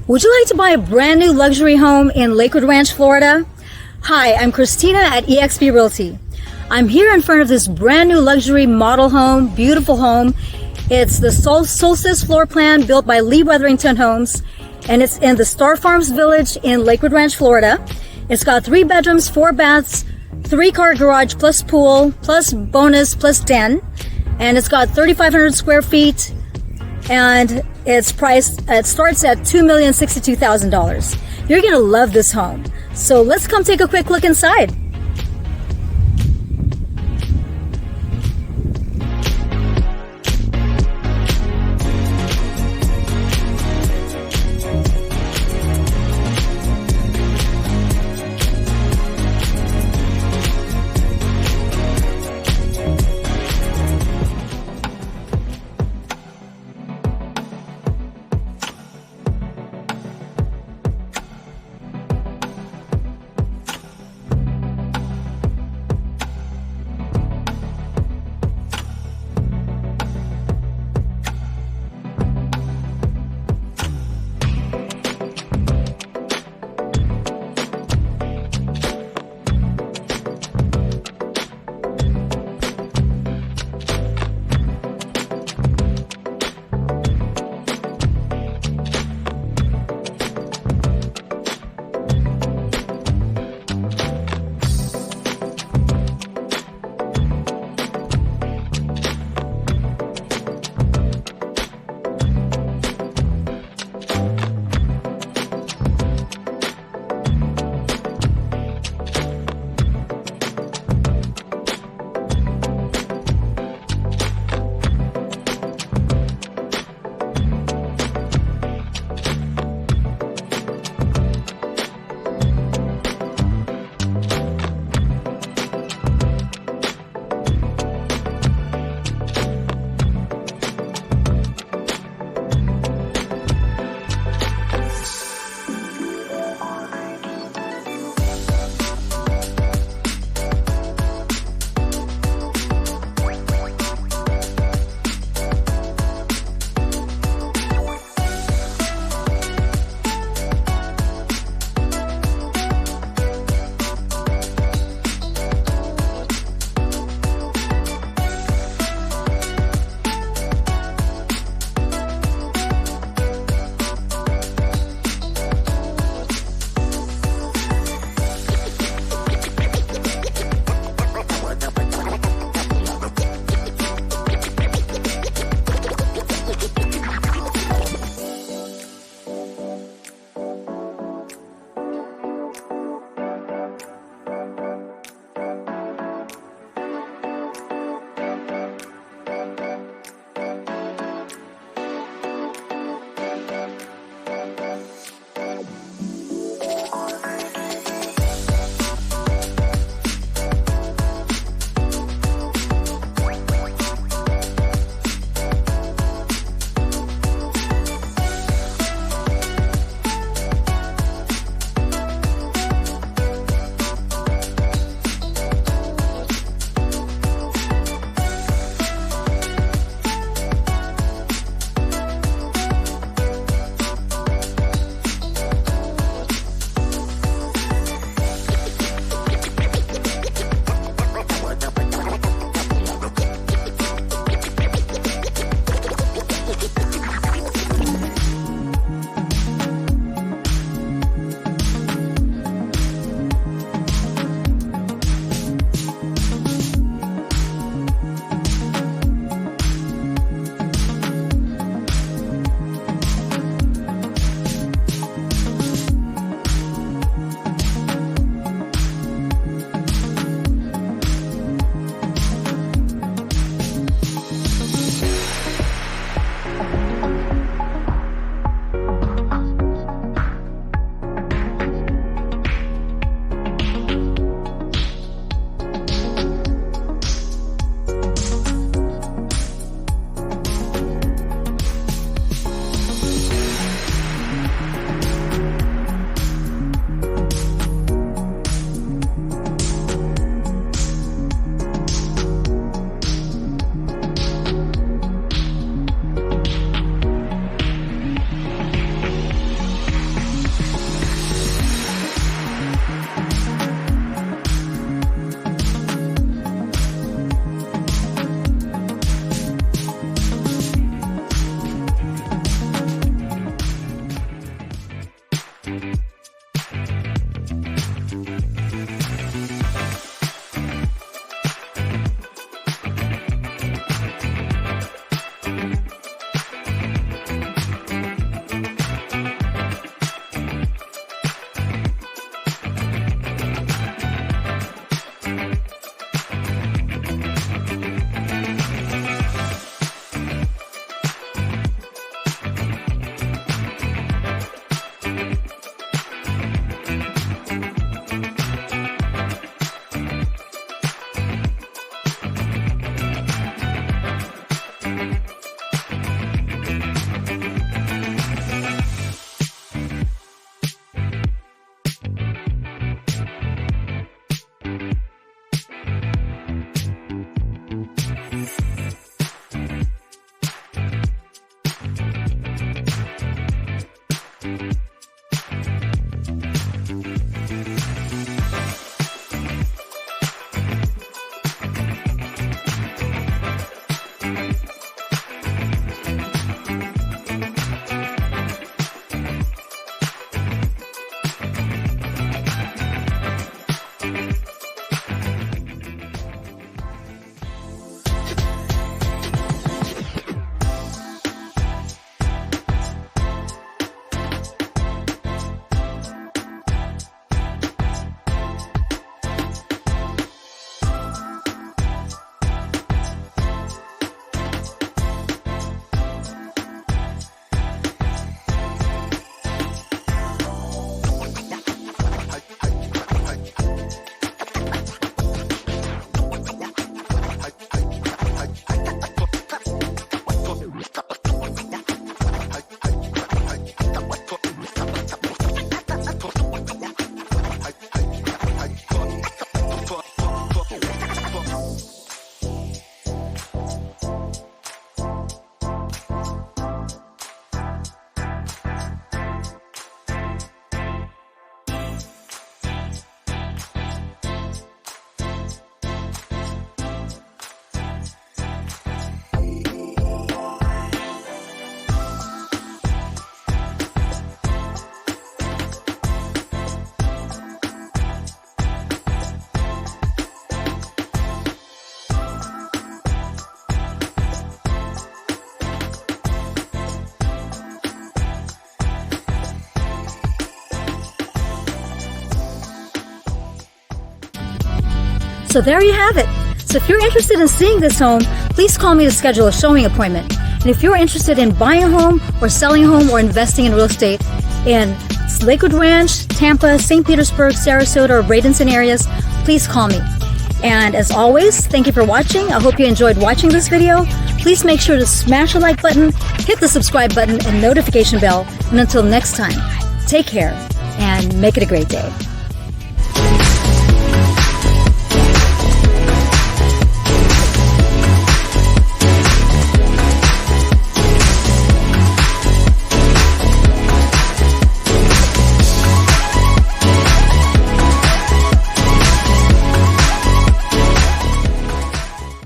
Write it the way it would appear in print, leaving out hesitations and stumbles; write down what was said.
Would you like to buy a brand new luxury home in Lakewood Ranch, Florida? Hi, I'm Christina at EXP Realty. I'm here in front of this brand new luxury model home, beautiful home. It's the Solstice floor plan built by Lee Wetherington Homes, and it's in the Star Farms Village in Lakewood Ranch, Florida. It's got 3 bedrooms, 4 baths, 3-car garage plus pool, plus bonus, plus den. And it's got 3,500 square feet, and it's priced, it starts at $2,062,000. You're gonna love this home. So let's come take a quick look inside. So there you have it. So if you're interested in seeing this home, please call me to schedule a showing appointment. And if you're interested in buying a home or selling a home or investing in real estate in Lakewood Ranch, Tampa, St. Petersburg, Sarasota, or Bradenton areas, please call me. And as always, thank you for watching. I hope you enjoyed watching this video. Please make sure to smash the like button, hit the subscribe button and notification bell. And until next time, take care and make it a great day.